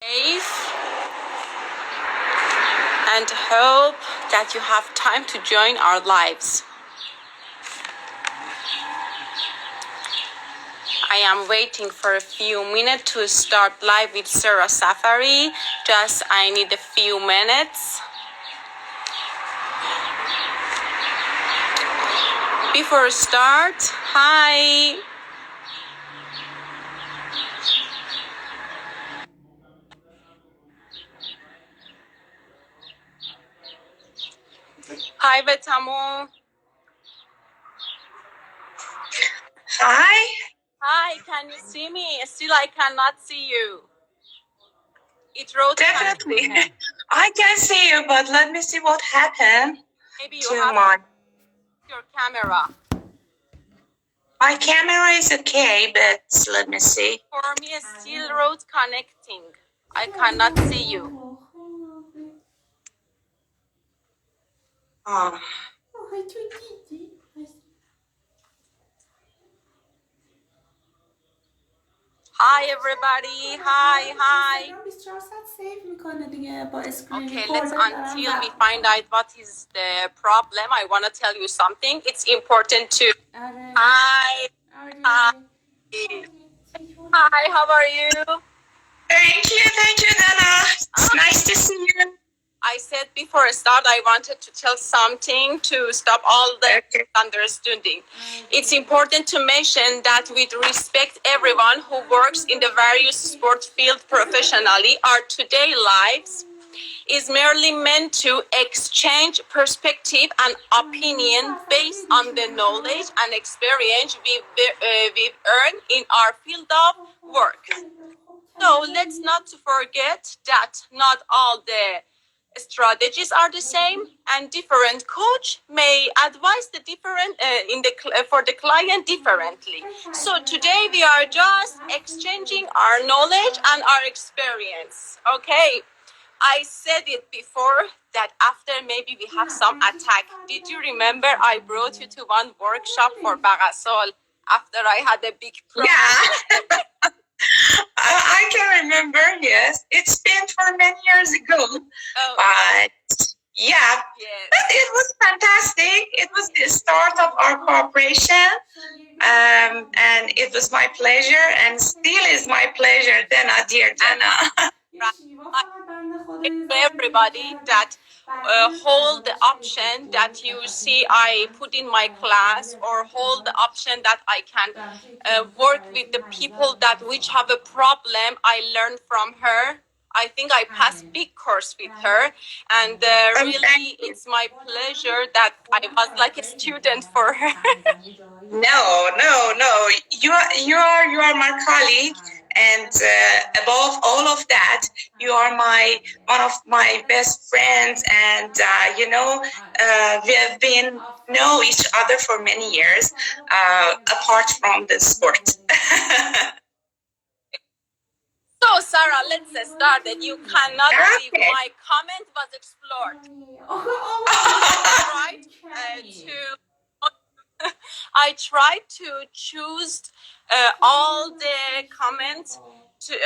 Safe and hope that you have time to join our lives. I am waiting for a few minutes to start live with Sarah Safari. I need a few minutes. Before start, hi. Hi, Betamu. Hi. Hi, can you see me? Still, I cannot see you. It wrote Definitely. I can see you, but let me see what happened. Maybe you have your camera. My camera is okay, but let me see. For me, it still wrote connecting. I cannot see you. Oh. Hi everybody. Hi. Okay, let's until we find out what is the problem. I want to tell you something. It's important to. Hi. Hi. Hi. How are you? Thank you, Dana. It's nice to see you. I said before I start, I wanted to tell something to stop all the misunderstanding. It's important to mention that with respect everyone who works in the various sport field professionally, our today lives is merely meant to exchange perspective and opinion based on the knowledge and experience we've earned in our field of work. So let's not forget that not all the strategies are the same, and different coach may advise the different for the client differently. So today we are just exchanging our knowledge and our experience. Okay, I said it before that after maybe we have some attack. Did you remember I brought you to one workshop for Bagasol after I had a big problem? Yeah. I can remember, yes. It's been for many years ago. But yeah, but it was fantastic. It was the start of our cooperation. And it was my pleasure and still is my pleasure, Dana, dear Dana. Everybody that hold the option that you see I put in my class, or hold the option that I can work with the people that which have a problem. I learned from her. I think I passed big course with her, and really it's my pleasure that I was like a student for her. No. You are my colleague, and above all of that, you are one of my best friends, and we have been know each other for many years, apart from the sport. So Sarah, let's start. That you cannot believe my comment was explored. I tried to choose all the comments.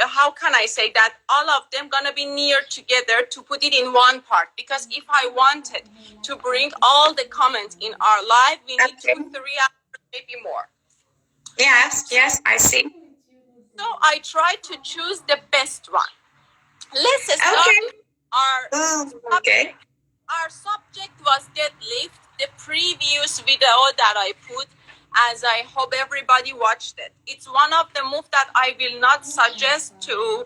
How can I say that all of them gonna be near together to put it in one part? Because if I wanted to bring all the comments in our live, we need to put 3 hours, maybe more. Yes, I see. So I tried to choose the best one. Let's start our subject was deadlift. The previous video that I put, as I hope everybody watched it. It's one of the moves that I will not suggest to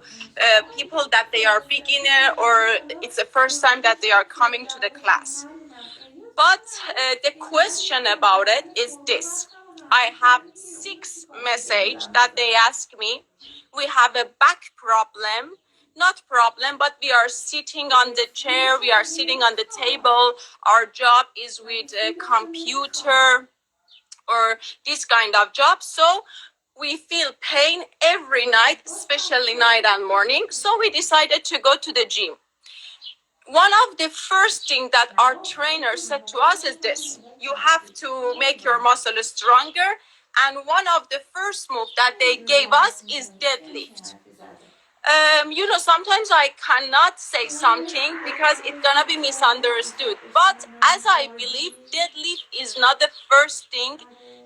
people that they are beginner or it's the first time that they are coming to the class. But the question about it is this. I have 6 messages that they ask me. We have a back problem. Not problem, but we are sitting on the chair, we are sitting on the table. Our job is with a computer or this kind of job. So we feel pain every night, especially night and morning. So we decided to go to the gym. One of the first things that our trainer said to us is this: you have to make your muscle stronger. And one of the first moves that they gave us is deadlift. Sometimes I cannot say something because it's gonna be misunderstood. But as I believe, deadlift is not the first thing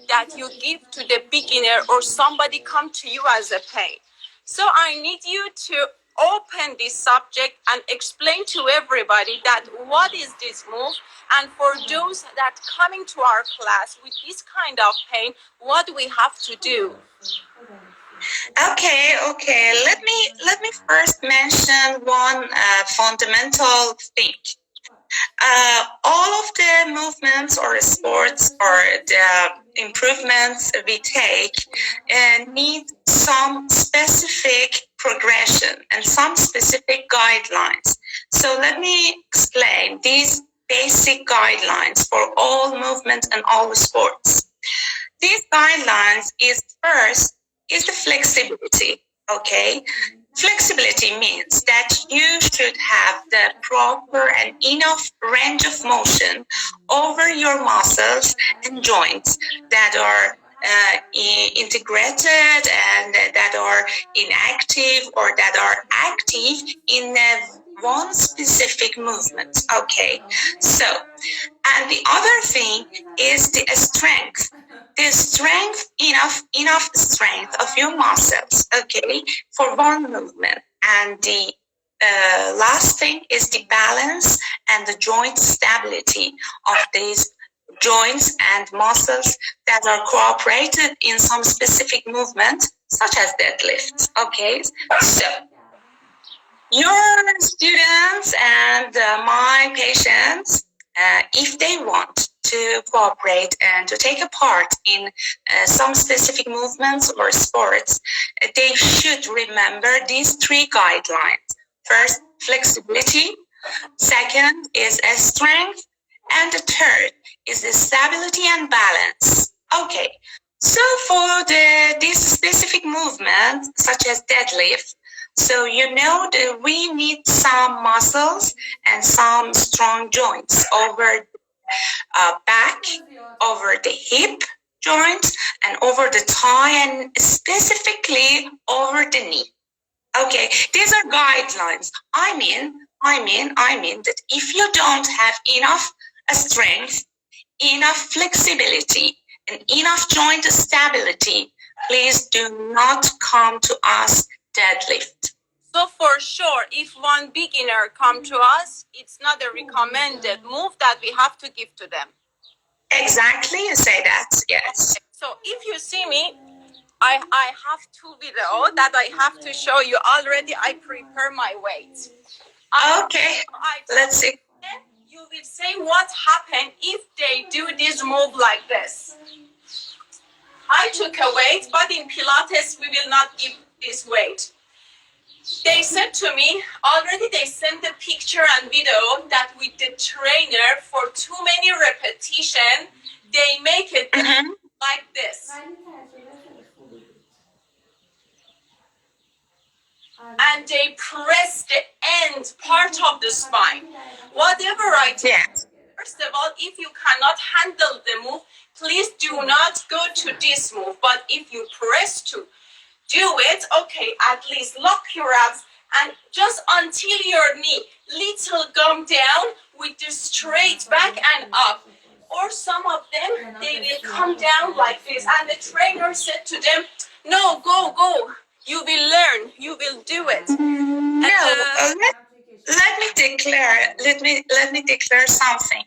that you give to the beginner or somebody come to you as a pain. So I need you to open this subject and explain to everybody that what is this move, and for those that coming to our class with this kind of pain, what we have to do. Okay. Let me first mention one fundamental thing. All of the movements or sports or the improvements we take need some specific progression and some specific guidelines. So let me explain these basic guidelines for all movements and all sports. These guidelines is first is the flexibility. Okay. Flexibility means that you should have the proper and enough range of motion over your muscles and joints that are integrated and that are inactive or that are active in one specific movement. Okay, so, and the other thing is the strength. The strength, enough strength of your muscles, okay, for one movement. And the last thing is the balance and the joint stability of these joints and muscles that are cooperated in some specific movement, such as deadlifts. Okay, so your students and my patients, if they want to cooperate and to take a part in some specific movements or sports, they should remember these three guidelines. First, flexibility. Second is strength. And the third is the stability and balance. Okay, so for this specific movement, such as deadlift, so you know that we need some muscles and some strong joints over back, over the hip joint, and over the thigh, and specifically over the knee. Okay, these are guidelines. I mean that if you don't have enough strength, enough flexibility, and enough joint stability, please do not come to us deadlift. So for sure, if one beginner come to us, it's not a recommended move that we have to give to them. Exactly, you say that, yes. Okay. So if you see me, I have two videos that I have to show you already. I prepare my weight. Okay, let's see. You will say what happened if they do this move like this. I took a weight, but in Pilates, we will not give this weight. They said to me, already they sent the picture and video that with the trainer for too many repetition, they make it like this. And they press the end part of the spine. Whatever I do, first of all, if you cannot handle the move, please do not go to this move. But if you press to do it, okay, at least lock your abs and just until your knee, little gum down with the straight back and up. Or some of them, they will come down like this. And the trainer said to them, no, go. You will learn. You will do it. Let me declare something.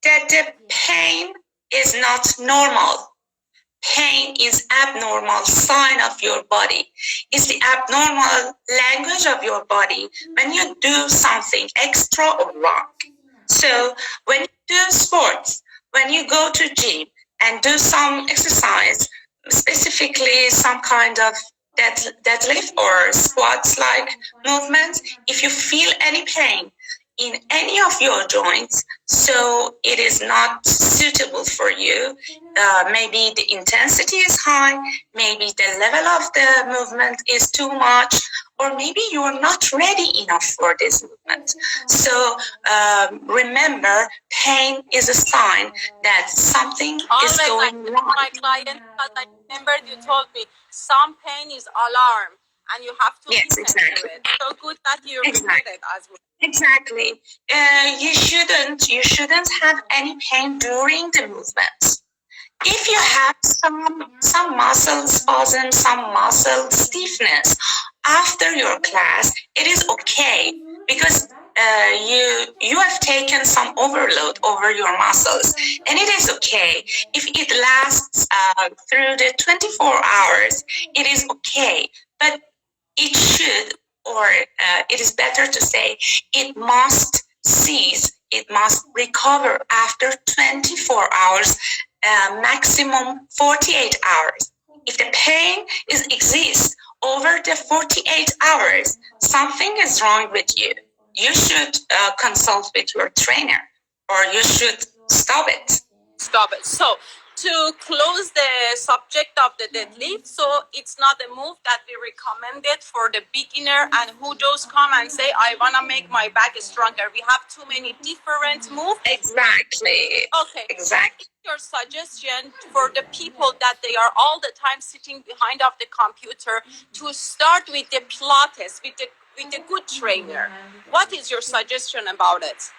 That the pain is not normal. Pain is abnormal sign of your body. It's the abnormal language of your body when you do something extra or wrong. So when you do sports, when you go to gym and do some exercise, specifically some kind of deadlift or squats like movement, if you feel any pain in any of your joints, so it is not suitable for you. Maybe the intensity is high, maybe the level of the movement is too much, or maybe you are not ready enough for this movement. So remember, pain is a sign that something is going wrong. My client, but I remember you told me some pain is alarm. and you have to listen to it. So good that you repeated it as well. Exactly. You shouldn't have any pain during the movements. If you have some muscle spasm, some muscle stiffness after your class, it is okay because you have taken some overload over your muscles, and it is okay. If it lasts through the 24 hours, it is okay. But it should, or it is better to say, it must cease. It must recover after 24 hours, maximum 48 hours. If the pain exists over the 48 hours, something is wrong with you. You should consult with your trainer, or you should stop it. Stop it. So to close the subject of the deadlift, so it's not a move that we recommended for the beginner and who does come and say, I want to make my back stronger. We have too many different moves. Exactly. Okay. Exactly. Your suggestion for the people that they are all the time sitting behind of the computer to start with the Pilates, with a good trainer. What is your suggestion about it?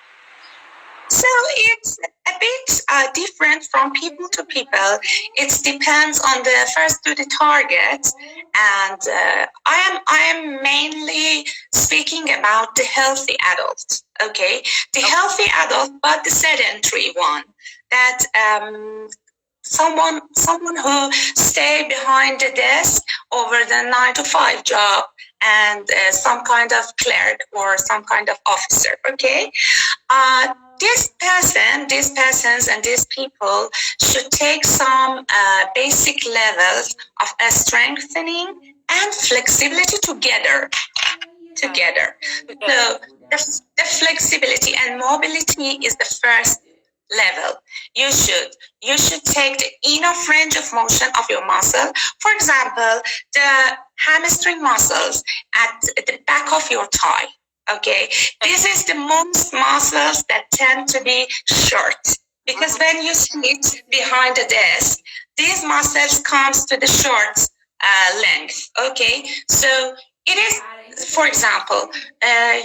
So it's a bit different from people to people. It depends on the target, and I am mainly speaking about the healthy adult. Okay, the healthy adult, but the sedentary one. That someone who stay behind the desk over the 9 to 5 job and some kind of clerk or some kind of officer. Okay. These persons and these people should take some basic levels of strengthening and flexibility together. So the flexibility and mobility is the first level. You should take the enough range of motion of your muscle. For example, the hamstring muscles at the back of your thigh. Okay, this is the most muscles that tend to be short, because when you sit behind the desk, these muscles comes to the short length. Okay, so it is, for example,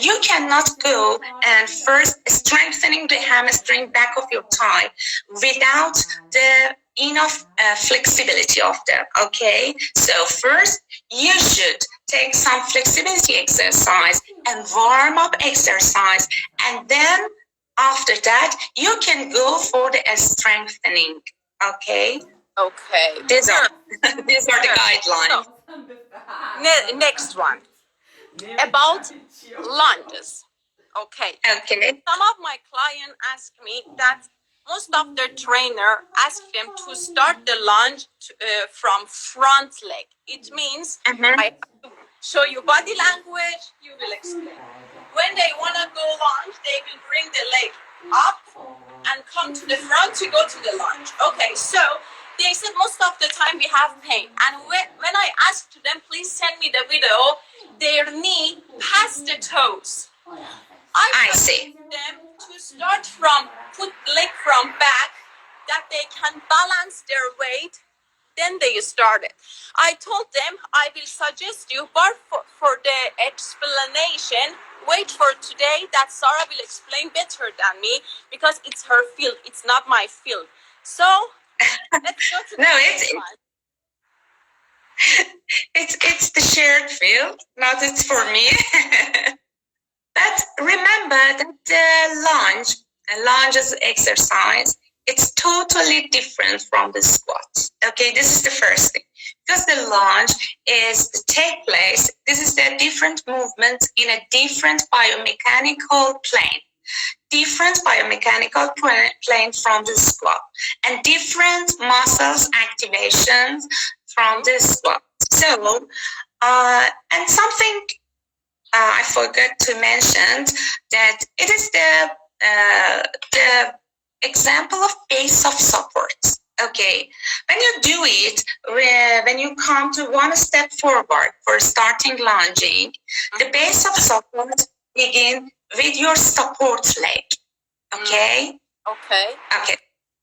you cannot go and first strengthening the hamstring back of your thigh without the enough flexibility of them. Okay, so first you should take some flexibility exercise and warm up exercise, and then after that you can go for the strengthening. Okay. These are the guidelines. So, next one about lunges. Okay. Some of my clients ask me that most of their trainer ask them to start the lunge from front leg. It means I have to show you body language, you will explain. When they want to go lunge, they will bring the leg up and come to the front to go to the lunge. Okay, so they said most of the time we have pain. And when I asked to them, please send me the video, their knee past the toes. I see them to start from put leg from back, that they can balance their weight. Then they started. I told them I will suggest you, but for the explanation, wait for today that Sarah will explain better than me, because it's her field. It's not my field. So let's go to the next one. It's the shared field, not it's for me. But remember that the lunge as exercise, it's totally different from the squat. Okay, this is the first thing. Because the lunge is the take place, this is the different movement in a different biomechanical plane. Different biomechanical plane from the squat, and different muscles activations from the squat. So, and something I forgot to mention, that it is the example of base of support. Okay, when you do it, when you come to one step forward for starting lunging, the base of support begin with your support leg. Okay. Okay.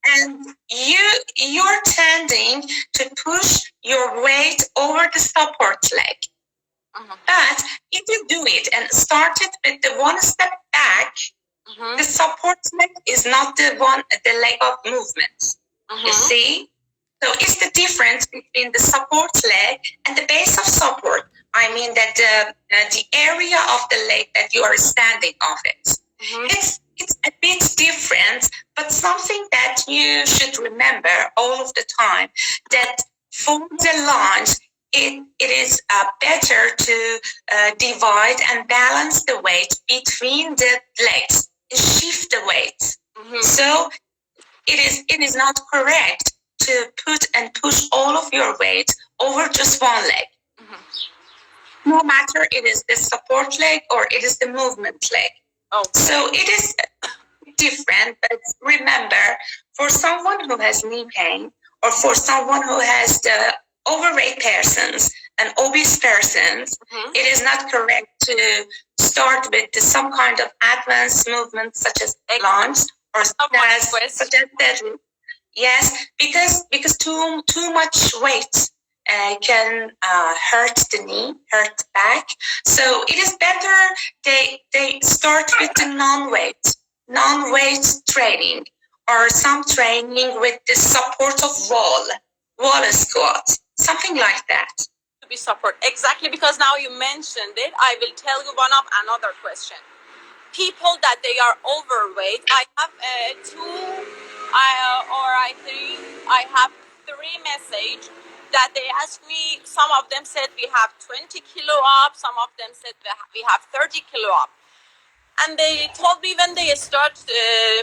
And you're tending to push your weight over the support leg. But if you do it and start it with the one step back, the support leg is not the leg of movement. You see? So it's the difference between the support leg and the base of support. I mean that the area of the leg that you are standing on it. It's a bit different, but something that you should remember all of the time, that for the lunge, it is better to divide and balance the weight between the legs, shift the weight. So it is not correct to put and push all of your weight over just one leg. No matter it is the support leg or it is the movement leg. So it is different, but remember, for someone who has knee pain or for someone who has the overweight persons and obese persons, it is not correct to start with some kind of advanced movement such as lunge or such as deadlift. Yes, because too much weight can hurt the knee, hurt the back. So it is better they start with the non-weight training or some training with the support of wall squat, something like that. To be support, exactly, because now you mentioned it, I will tell you another question. People that they are overweight, I have three messages that they asked me. Some of them said we have 20 kilo up, some of them said we have 30 kilo up. And they told me when they start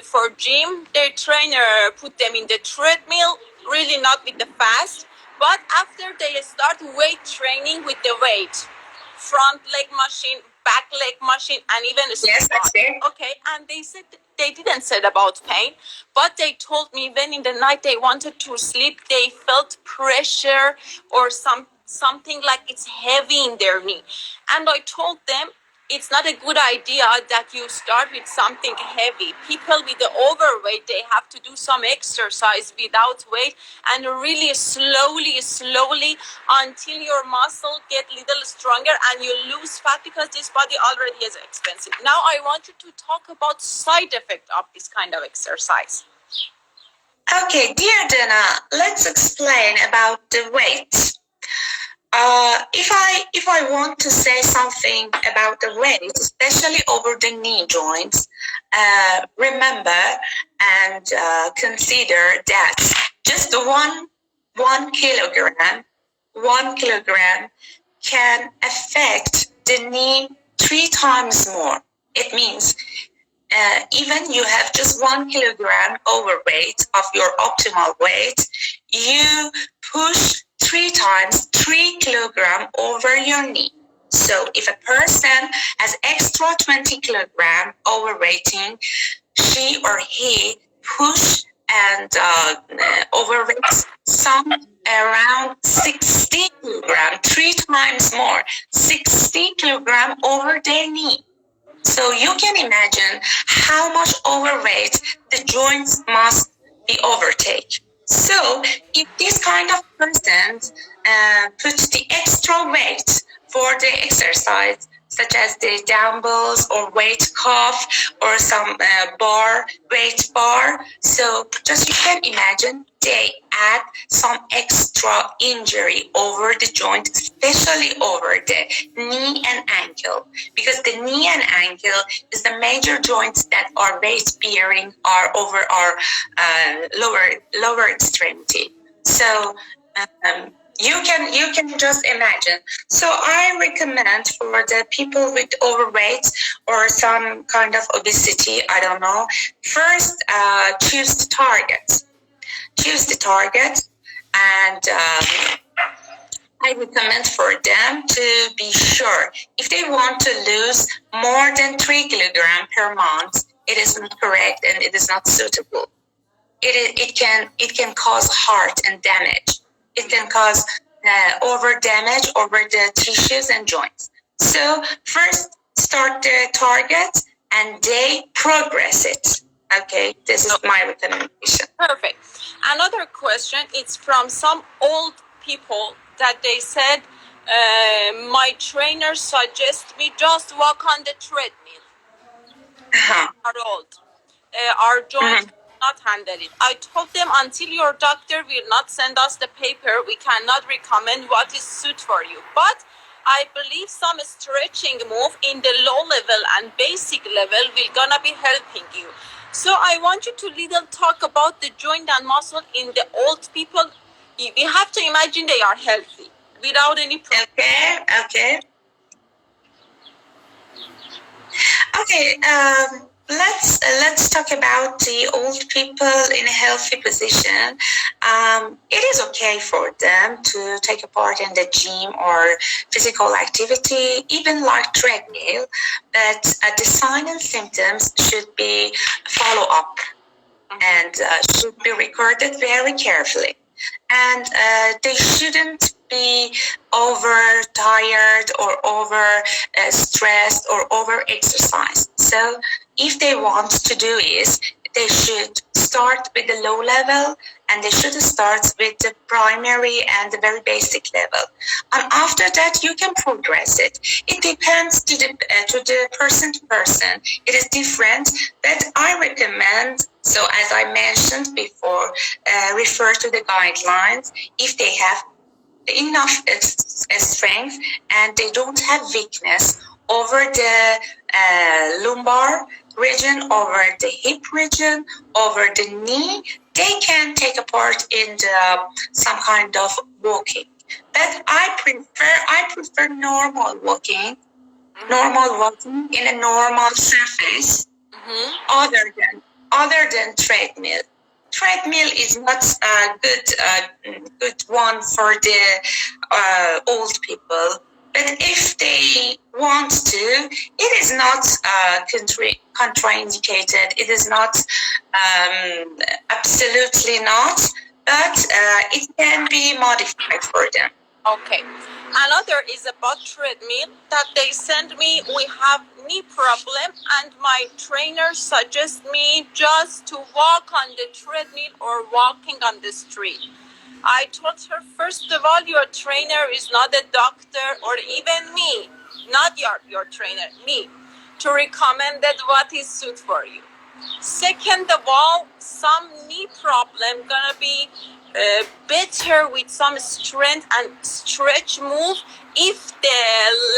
for gym, their trainer put them in the treadmill, really not with the fast, but after they start weight training with the weight, front leg machine, back leg machine, and even a squat. Yes, that's it. Okay, and they said they didn't say about pain, but they told me when in the night they wanted to sleep, they felt pressure or something like it's heavy in their knee. And I told them it's not a good idea that you start with something heavy. People with the overweight, they have to do some exercise without weight and really slowly until your muscle get a little stronger and you lose fat, because this body already is expensive. Now I want you to talk about side effect of this kind of exercise. Okay, dear Dana, let's explain about the weight. If I want to say something about the weight, especially over the knee joints, remember and consider that just one kilogram can affect the knee 3 times more. It means even you have just 1 kilogram overweight of your optimal weight, you push 3 times 3 kilogram over your knee. So if a person has extra 20 kilogram overweighting, she or he push and overweight some around 60 kilogram, 3 times more, 60 kilogram over their knee. So you can imagine how much overweight the joints must be overtake. So if this kind of person puts the extra weight for the exercise, such as the dumbbells or weight cuff or some weight bar, so just you can imagine they add some extra injury over the joint, especially over the knee and ankle, because the knee and ankle is the major joints that are weight bearing are over our lower extremity. So you can just imagine. So I recommend for the people with overweight or some kind of obesity, I don't know, first choose the target. Choose the target, and I recommend for them to be sure if they want to lose more than 3 kilograms per month, it is not correct and it is not suitable. It can cause heart and damage. It can cause over damage over the tissues and joints. So first start the target and they progress it. Okay, this is my recommendation. Perfect. Another question, it's from some old people that they said My trainer suggests me just walk on the treadmill. Are old. Our joints not handle it. I told them until your doctor will not send us the paper, we cannot recommend what is suit for you. But I believe some stretching move in the low level and basic level will gonna be helping you. So I want you to little talk about the joint and muscle in the old people. We have to imagine they are healthy without any problem. Okay. Okay, let's talk about the old people in a healthy position. It is okay for them to take a part in the gym or physical activity, even like treadmill, but the signs and symptoms should be follow up and should be recorded very carefully. And they shouldn't be over tired or over stressed or over exercised. So if they want to do is they should start with the low level and they should start with the primary and the very basic level. And after that, you can progress it. It depends to the person to person. It is different, but I recommend, so as I mentioned before, refer to the guidelines if they have enough strength and they don't have weakness over the lumbar region, over the hip region, over the knee, they can take a part in some kind of walking. But I prefer normal walking in a normal surface, other than treadmill. Treadmill is not a good one for the old people. But if they want to, it is not contraindicated. It is not absolutely not, but it can be modified for them. Okay. Another is about treadmill that they send me. We have knee problem and my trainer suggests me just to walk on the treadmill or walking on the street. I told her, first of all, your trainer is not a doctor or even me, not your trainer, me, to recommend that what is suit for you. Second of all, some knee problem gonna be better with some strength and stretch move if the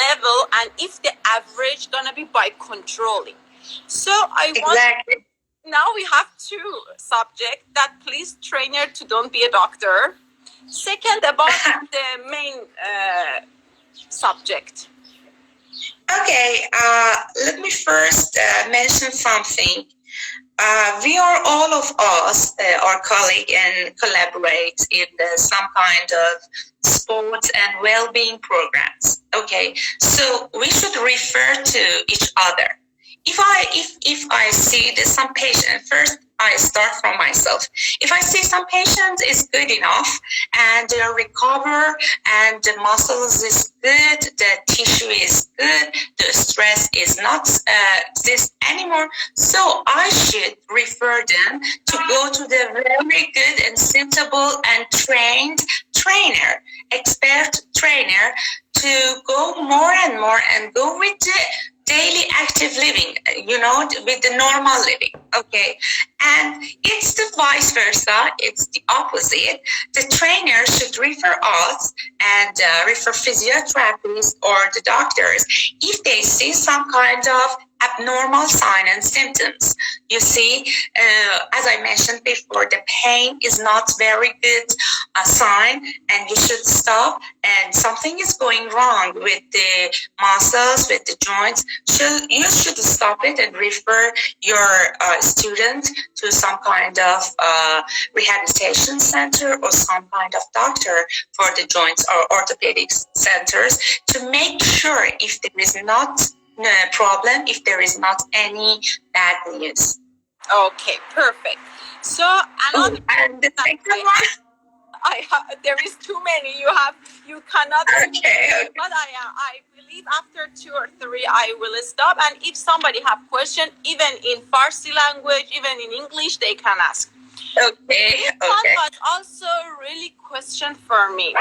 level and if the average gonna be by controlling. So I want now we have two subjects that please trainer to don't be a doctor. Second about the main subject. Okay, let me first mention something. We are all of us, our colleague, and collaborate in some kind of sports and well-being programs. Okay, so we should refer to each other. If I see that some patient, first I start from myself. If I see some patient is good enough and they recover and the muscles is good, the tissue is good, the stress is not this anymore, so I should refer them to go to the very good and suitable and trained trainer, expert trainer, to go more and more and go with the daily active living, with the normal living. Okay. And it's the vice versa. It's the opposite. The trainer should refer us and refer physiotherapists or the doctors if they see some kind of abnormal sign and symptoms. You see, as I mentioned before, the pain is not very good sign and you should stop, and something is going wrong with the muscles, with the joints. So you should stop it and refer your student to some kind of rehabilitation center or some kind of doctor for the joints or orthopedic centers to make sure if there is not problem, if there is not any bad news. Okay, perfect. So another and the second one, there is too many. You cannot. Okay. But I believe after 2 or 3 I will stop. And if somebody have question, even in Farsi language, even in English, they can ask. Okay. One was also really question for me.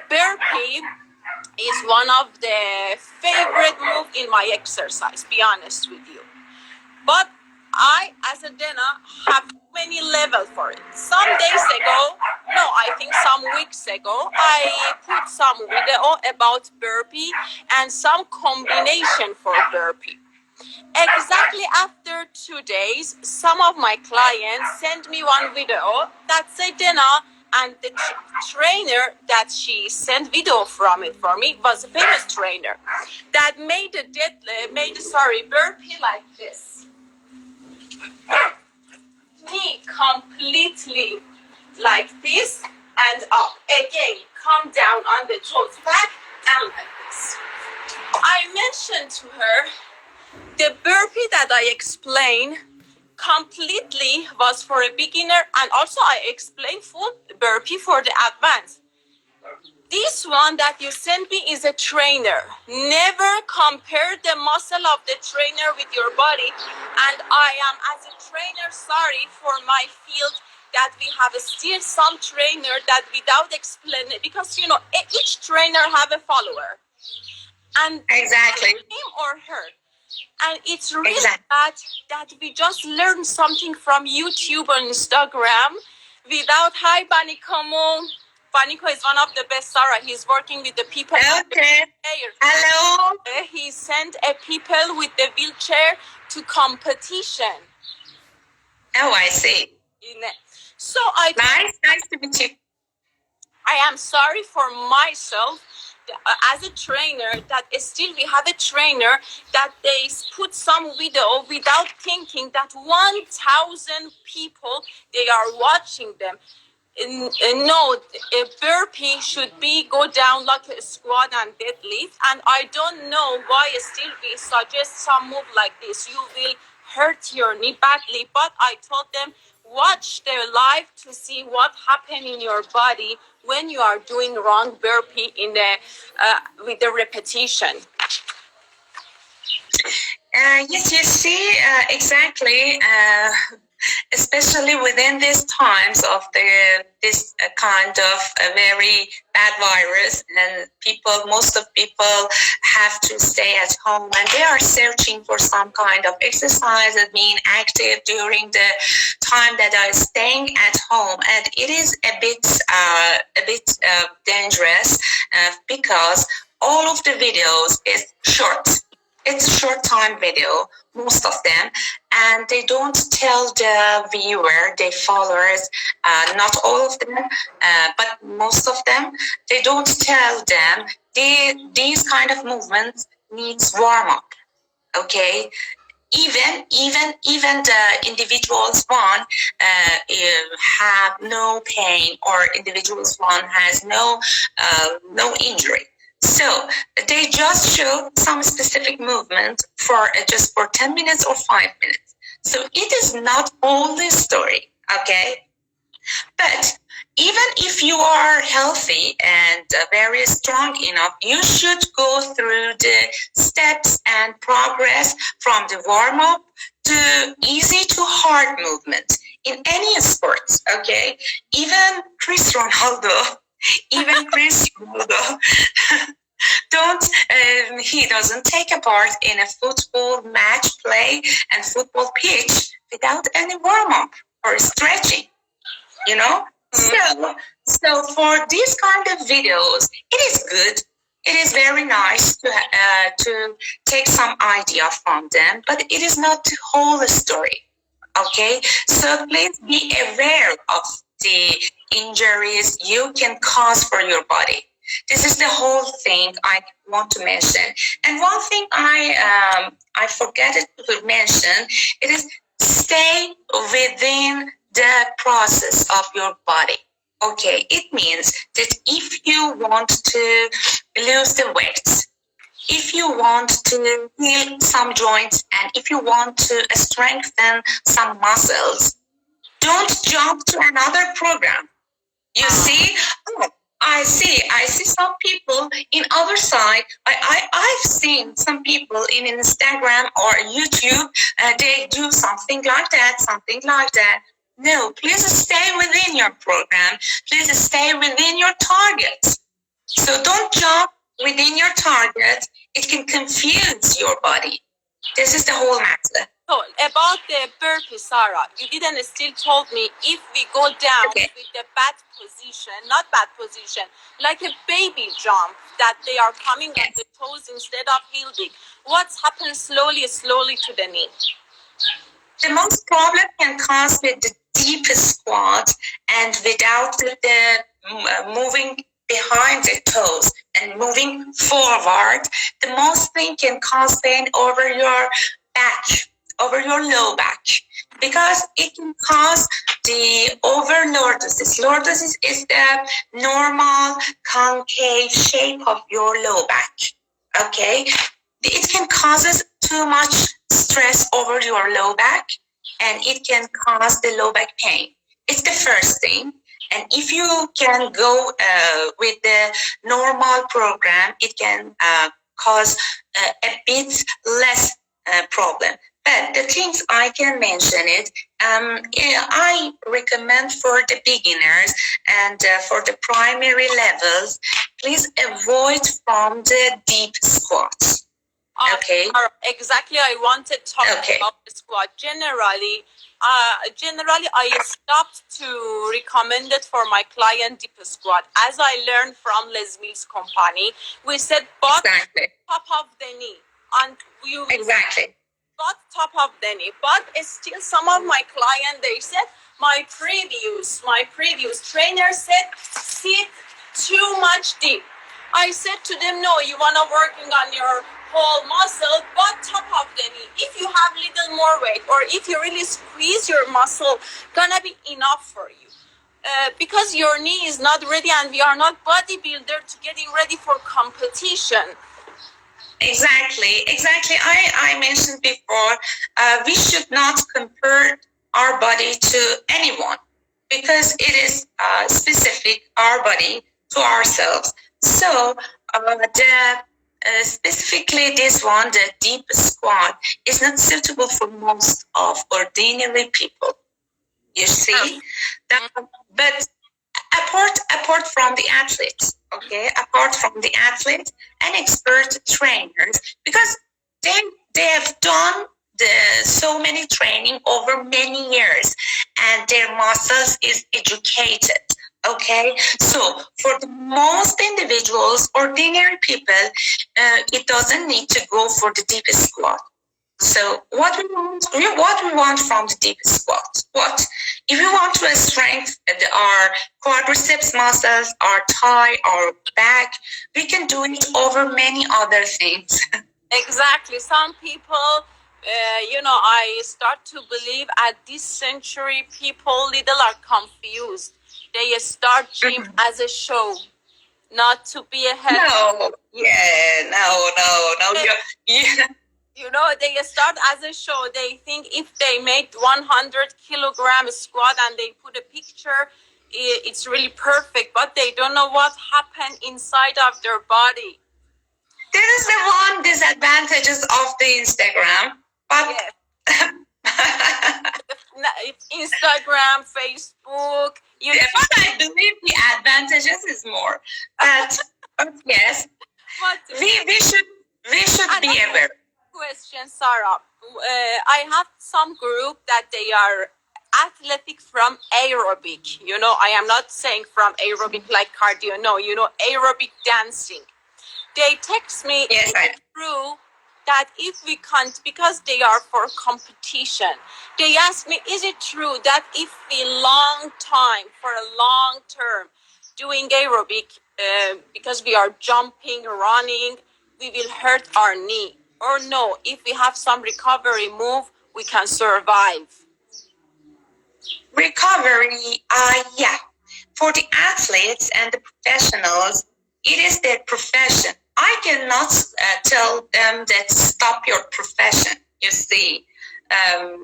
Burpee is one of the favorite move in my exercise, be honest with you. But I, as a Dana, have many levels for it. Some days ago, no, I think some weeks ago, I put some video about burpee and some combination for burpee. Exactly after 2 days, some of my clients sent me one video that said Dana, and the trainer that she sent video from it for me was a famous trainer that made a burpee like this. Me completely like this and up. Again, come down on the toes back and like this. I mentioned to her the burpee that I explained completely was for a beginner, and also I explained full burpee for the advanced. This one that you sent me is a trainer. Never compare the muscle of the trainer with your body. And I am, as a trainer, sorry for my field that we have still some trainer that without explaining, because each trainer have a follower. And exactly him or her. And it's really bad that we just learn something from YouTube or Instagram without, hi, Banikomo. Baniko is one of the best, Sarah. He's working with the people. Okay. Hello. He sent a people with the wheelchair to competition. Oh, I see. So nice to meet you. I am sorry for myself as a trainer that still we have a trainer that they put some video without thinking that 1,000 people they are watching them. No, a burpee should be go down like a squat and deadlift, and I don't know why still we suggest some move like this. You will hurt your knee badly, but I told them watch their live to see what happened in your body when you are doing wrong burpee in the with the repetition. Yes, you see, exactly. Especially within these times of this kind of a very bad virus, and most of people have to stay at home, and they are searching for some kind of exercise and being active during the time that are staying at home, and it is a bit dangerous because all of the videos is short. It's a short time video, most of them, and they don't tell the viewer, the followers, not all of them, but most of them, they don't tell them these kind of movements needs warm up. Okay, even the individuals one have no pain, or individuals one has no injury. So they just show some specific movement for just for 10 minutes or 5 minutes. So it is not all the story, okay? But even if you are healthy and very strong enough, you should go through the steps and progress from the warm-up to easy to hard movement in any sports, okay? Even Chris Ronaldo he doesn't take a part in a football match play and football pitch without any warm-up or stretching, you know? So for these kind of videos, it is good. It is very nice to take some idea from them, but it is not the whole story, okay? So please be aware of the injuries you can cause for your body. This is the whole thing I want to mention. And one thing I forgot to mention, it is stay within the process of your body. Okay, it means that if you want to lose the weight, if you want to heal some joints, and if you want to strengthen some muscles, don't jump to another program. You see? I see some people in other side. I've seen some people in Instagram or YouTube. They do something like that. No, please stay within your program. Please stay within your targets. So don't jump within your target, it can confuse your body. This is the whole matter. So about the burpee, Sarah, you didn't still told me if we go down with the bad position, not bad position, like a baby jump, that they are coming on the toes instead of heel dig. What's happened slowly to the knee? The most problem can cause with the deep squat and without the moving behind the toes and moving forward. The most thing can cause pain over your back, over your low back, because it can cause the overlordosis. Lordosis is the normal concave shape of your low back. Okay, it can cause too much stress over your low back, and it can cause the low back pain. It's the first thing. And if you can go with the normal program, it can cause a bit less problem. But the things I can mention it, I recommend for the beginners and for the primary levels, please avoid from the deep squats. Okay. Exactly, I wanted to talk about the squat. Generally, I stopped to recommend it for my client deep squat. As I learned from Les Mills company, we said butt top of the knee, and you butt top of the knee. But still, some of my clients, they said my previous trainer said sit too much deep. I said to them, no, you wanna working on your whole muscle, but top of the knee. If you have little more weight, or if you really squeeze your muscle, gonna be enough for you. Because your knee is not ready, and we are not bodybuilder to getting ready for competition. Exactly. I mentioned before, we should not compare our body to anyone, because it is specific, our body, to ourselves. So specifically this one, the deep squat, is not suitable for most of ordinary people. You see? But apart from the athletes, apart from the athletes and expert trainers, because they have done so many training over many years, and their muscles is educated. Okay, so for the most individuals, ordinary people, it doesn't need to go for the deepest squat. So what we want from the deepest squat? What if we want to strengthen our quadriceps muscles, our thigh, our back? We can do it over many other things. Exactly. Some people, I start to believe at this century, people little are confused. They start gym as a show, not to be a head. No. They start as a show. They think if they make 100-kilogram squat and they put a picture, it's really perfect, but they don't know what happened inside of their body. This is the one disadvantages of the Instagram. But Instagram, Facebook, but I believe the advantages is more. But yes, we should be aware. Question, Sarah. I have some group that they are athletic from aerobic. I am not saying from aerobic like cardio. No, aerobic dancing. They text me. Yes, it's true that if we can't, because they are for competition, they ask me, is it true that if we for a long term doing aerobic, because we are jumping, running, we will hurt our knee? Or no, if we have some recovery move, we can survive? Recovery, yeah. For the athletes and the professionals, it is their profession. I cannot tell them that stop your profession, you see.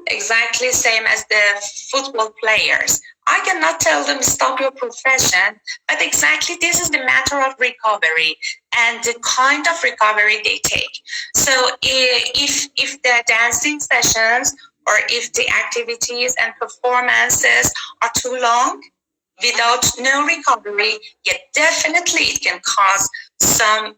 Exactly same as the football players. I cannot tell them stop your profession, but exactly this is the matter of recovery and the kind of recovery they take. So if the dancing sessions or if the activities and performances are too long without no recovery, yet definitely it can cause some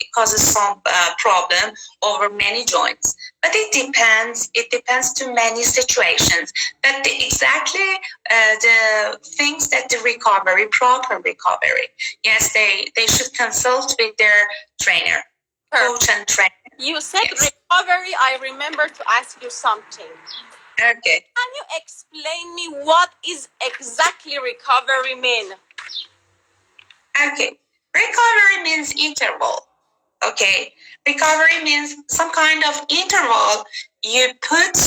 problem over many joints. But it depends. It depends to many situations. But exactly the things that the proper recovery. Yes, they should consult with their trainer, coach and trainer. You said recovery. I remember to ask you something. Okay. Can you explain me what is exactly recovery mean? Okay. Recovery means interval. Okay. Recovery means some kind of interval you put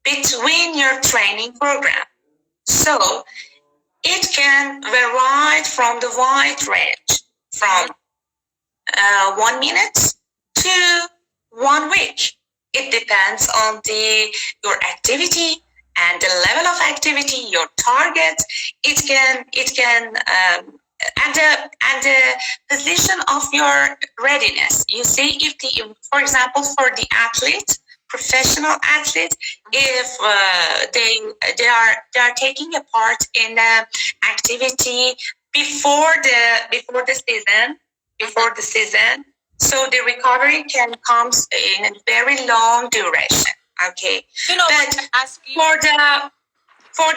between your training program. So it can vary from the wide range from 1 minute to 1 week. It depends on your activity and the level of activity, your target. It can and the position of your readiness. You see, for example, for the athlete, professional athlete, if they are taking a part in the activity before the season, so the recovery can come in a very long duration. Okay, but for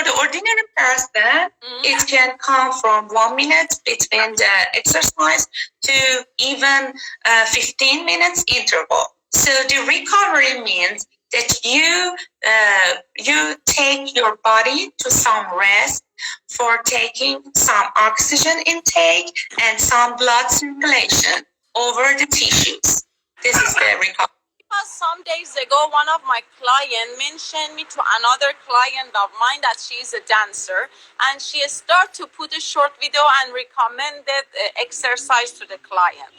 the ordinary person, it can come from 1 minute between the exercise to even 15 minutes interval. So the recovery means that you take your body to some rest for taking some oxygen intake and some blood circulation over the tissues. This is the recovery. Some days ago, one of my clients mentioned me to another client of mine that she is a dancer, and she started to put a short video and recommended exercise to the client.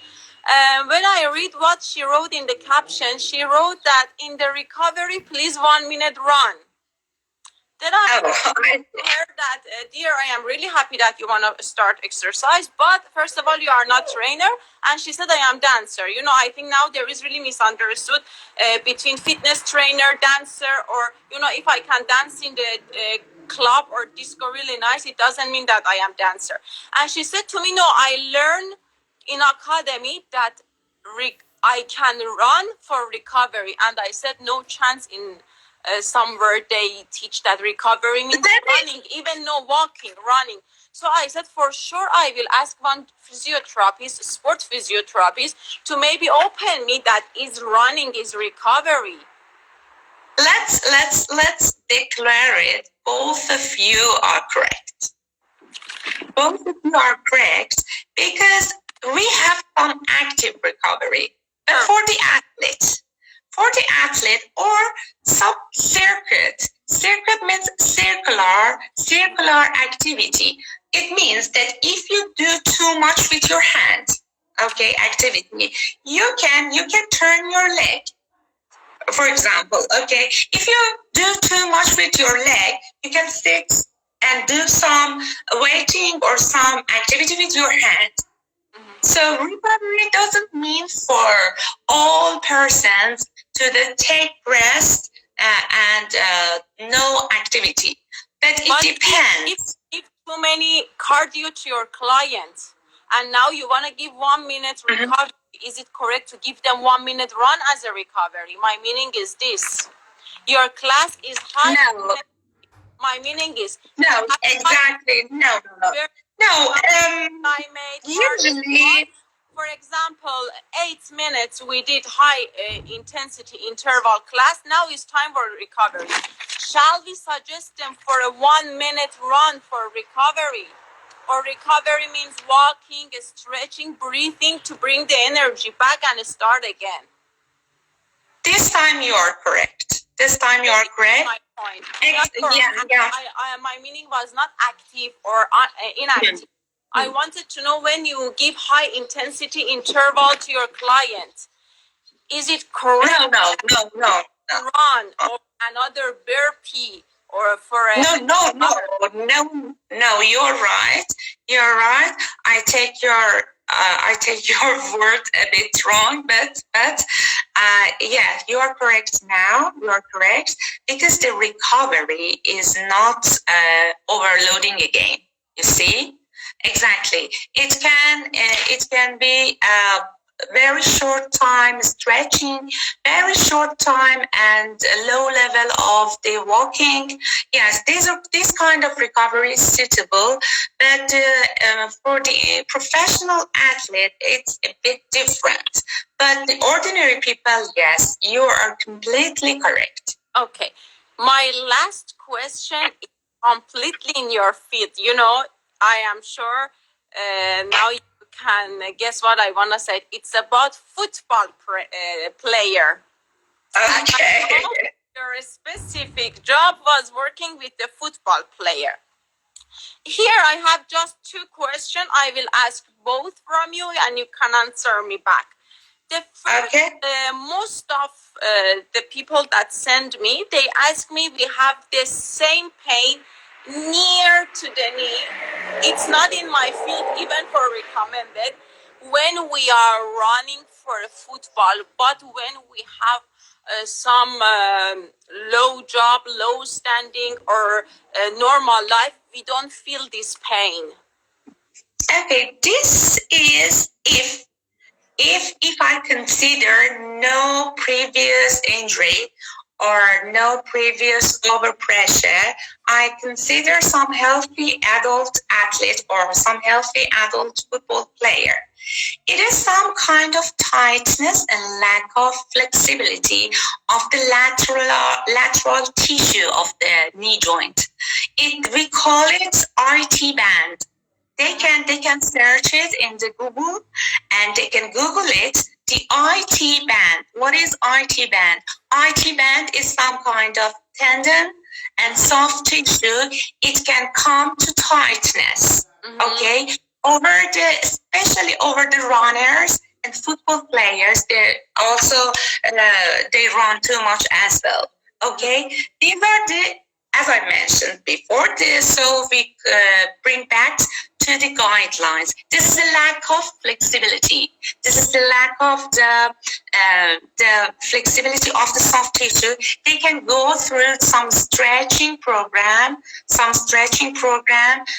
When I read what she wrote in the caption, she wrote that in the recovery, please 1 minute run. Then I heard that, dear, I am really happy that you want to start exercise, but first of all, you are not trainer. And she said, I am dancer. You know, I think now there is really misunderstood between fitness trainer, dancer, or, you know, if I can dance in the club or disco really nice, it doesn't mean that I am dancer. And she said to me, no, I learned in academy that I can run for recovery. And I said, no chance in somewhere they teach that recovery means running, even no walking, running. So I said, for sure, I will ask one physiotherapist, sports physiotherapist, to maybe open me that is running is recovery. Let's declare it. Both of you are correct. Both of you are correct because we have some active recovery. But for the athlete or some circuit means circular activity. It means that if you do too much with your hand, okay, activity, you can turn your leg. For example, okay, if you do too much with your leg, you can sit and do some weighting or some activity with your hand. So recovery doesn't mean for all persons to take rest and no activity. But it depends. If too many cardio to your clients, and now you want to give 1 minute recovery, is it correct to give them 1 minute run as a recovery? My meaning is this. Your class is high. No. My meaning is no, exactly. No. Usually, for example, 8 minutes we did high intensity interval class. Now it's time for recovery. Shall we suggest them for a 1 minute run for recovery? Or recovery means walking, stretching, breathing to bring the energy back and start again. This time you are correct. My point. My meaning was not active or inactive. I wanted to know when you give high intensity interval to your client, is it correct? No. Run or another burpee or for a No. You're right. I take your word a bit wrong, but yeah, you are correct now. You are correct because the recovery is not overloading again. You see, Exactly. It can be very short time stretching, very short time and low level of the walking. Yes, this kind of recovery is suitable, but for the professional athlete, it's a bit different. But the ordinary people, yes, you are completely correct. Okay. My last question is completely in your field. You know, I am sure now you can guess what I want to say. It's about football player. Okay. Your specific job was working with the football player. Here I have just two questions. I will ask both from you and you can answer me back. The first, most of the people that send me, they ask me, we have the same pain near to the knee. It's not in my field, even for recommended, when we are running for football, but when we have some low job, low standing, or normal life, we don't feel this pain. Okay, this is if I consider no previous injury or no previous overpressure, I consider some healthy adult athlete or some healthy adult football player. It is some kind of tightness and lack of flexibility of the lateral tissue of the knee joint. We call it RT band. They can search it in the Google and they can Google it. The IT band. What is IT band? IT band is some kind of tendon and soft tissue. It can come to tightness. Okay, especially over the runners and football players. They also they run too much as well. Okay, these are the, as I mentioned before, so we bring back to the guidelines. This is a lack of flexibility. This is the lack of the flexibility of the soft tissue. They can go through some stretching program,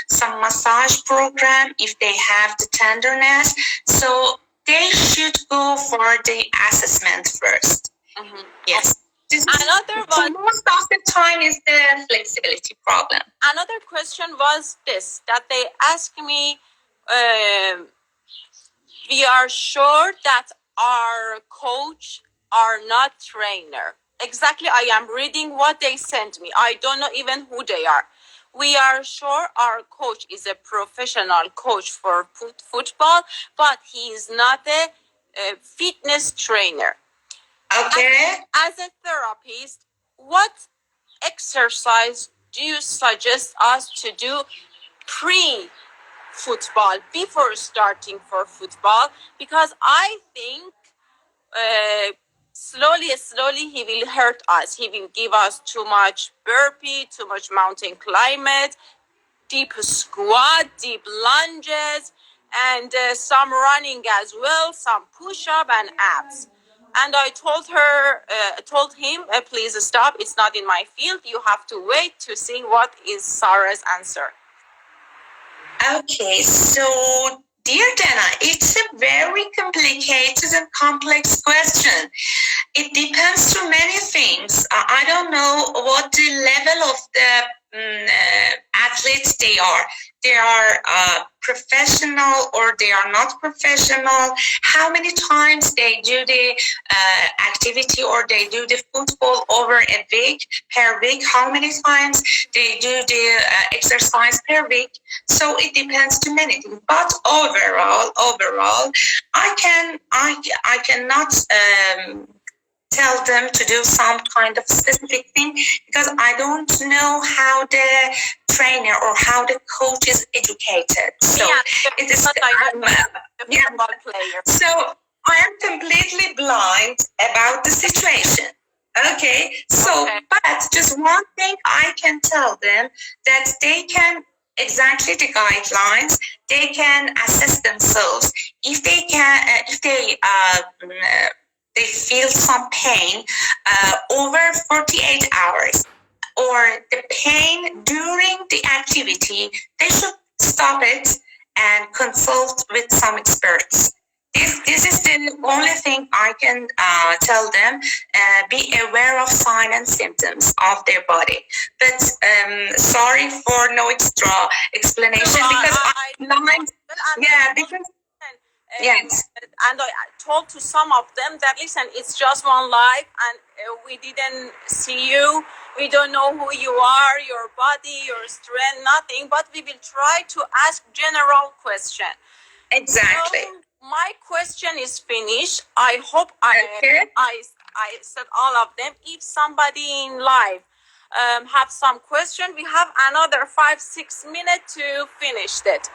some massage program if they have the tenderness. So they should go for the assessment first. Yes. Another one. Most of the time is the flexibility problem. Another question was this, that they asked me, we are sure that our coach are not trainer. Exactly, I am reading what they sent me. I don't know even who they are. We are sure our coach is a professional coach for football, but he is not a fitness trainer. Okay. As a therapist, what exercise do you suggest us to do pre-football, before starting for football? Because I think slowly he will hurt us. He will give us too much burpee, too much mountain climate, deep squat, deep lunges, and some running as well, some push-up and abs. And I told him, please stop. It's not in my field. You have to wait to see what is Sarah's answer. Okay, so dear Dana, it's a very complicated and complex question. It depends on many things. I don't know what the level of the athletes they are. They are professional or they are not professional. How many times they do the activity or they do the football over a week, per week? How many times they do the exercise per week? So it depends to many things. But overall, I cannot tell them to do some kind of specific thing because I don't know how the trainer or how the coach is educated. So it is football player. So I am completely blind about the situation. Okay, so but just one thing I can tell them that they can exactly the guidelines. They can assess themselves if they can if they feel some pain over 48 hours or the pain during the activity, they should stop it and consult with some experts. This is the only thing I can tell them. Be aware of signs and symptoms of their body. But sorry for no extra explanation because yes. And I told to some of them that listen, it's just one life, and we didn't see you. We don't know who you are, your body, your strength, nothing. But we will try to ask general question. Exactly. So my question is finished. I hope I said all of them. If somebody in live have some question, we have another 5-6 minutes to finish it.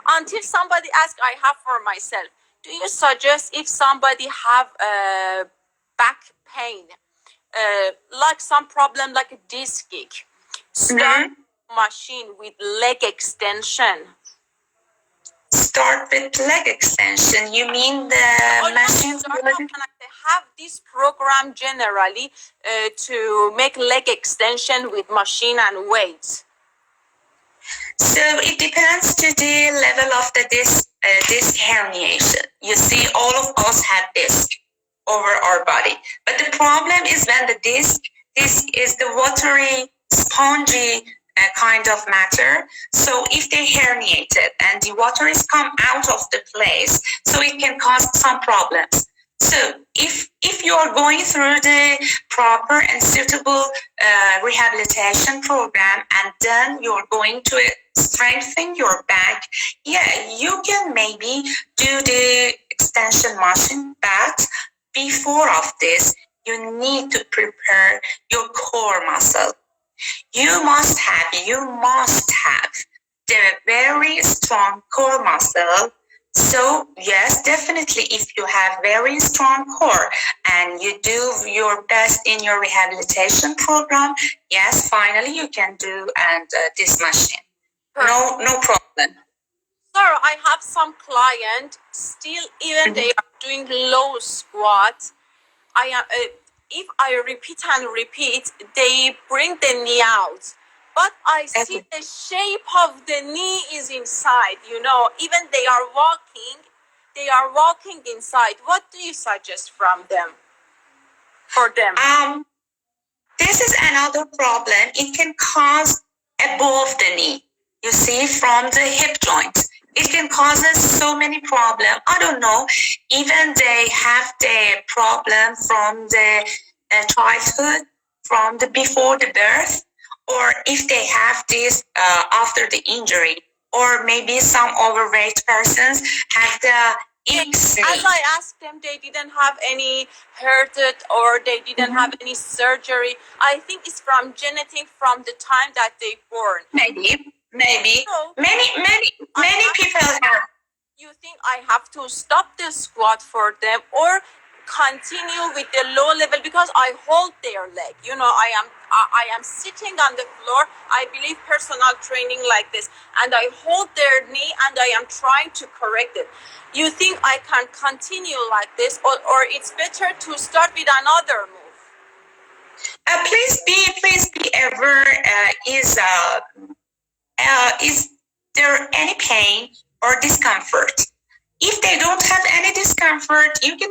Until somebody asks, I have for myself. Do you suggest if somebody have back pain, like some problem like a disc kick, start machine with leg extension? Start with leg extension. You mean the machine? Have this program generally to make leg extension with machine and weights? So it depends to the level of the disc herniation. You see, all of us have disc over our body, but the problem is when the disc is the watery, spongy kind of matter. So if they herniated and the water is come out of the place, so it can cause some problems. So if you are going through the proper and suitable rehabilitation program, and then you're going to strengthen your back, you can maybe do the extension machine. But before of this, you need to prepare your core muscle. You must have the very strong core muscle. So yes, definitely, if you have very strong core and you do your best in your rehabilitation program, yes, finally you can do this machine. No problem. Sir, I have some client still, even they are doing low squat. If I repeat and repeat, they bring the knee out. But I see the shape of the knee is inside, even they are walking inside. What do you suggest for them? This is another problem. It can cause above the knee. You see, from the hip joint. It can cause so many problems. I don't know. Even they have the problem from the childhood, from the before the birth, or if they have this after the injury, or maybe some overweight persons have the As I asked them, they didn't have any hurted or they didn't have any surgery. I think it's from genetic from the time that they born. Maybe. So, many people have. You think I have to stop the squat for them or continue with the low level because I hold their leg? I am sitting on the floor. I believe personal training like this, and I hold their knee and I am trying to correct it. You think I can continue like this, or it's better to start with another move? Please be aware. Is there any pain or discomfort? If they don't have any discomfort, you can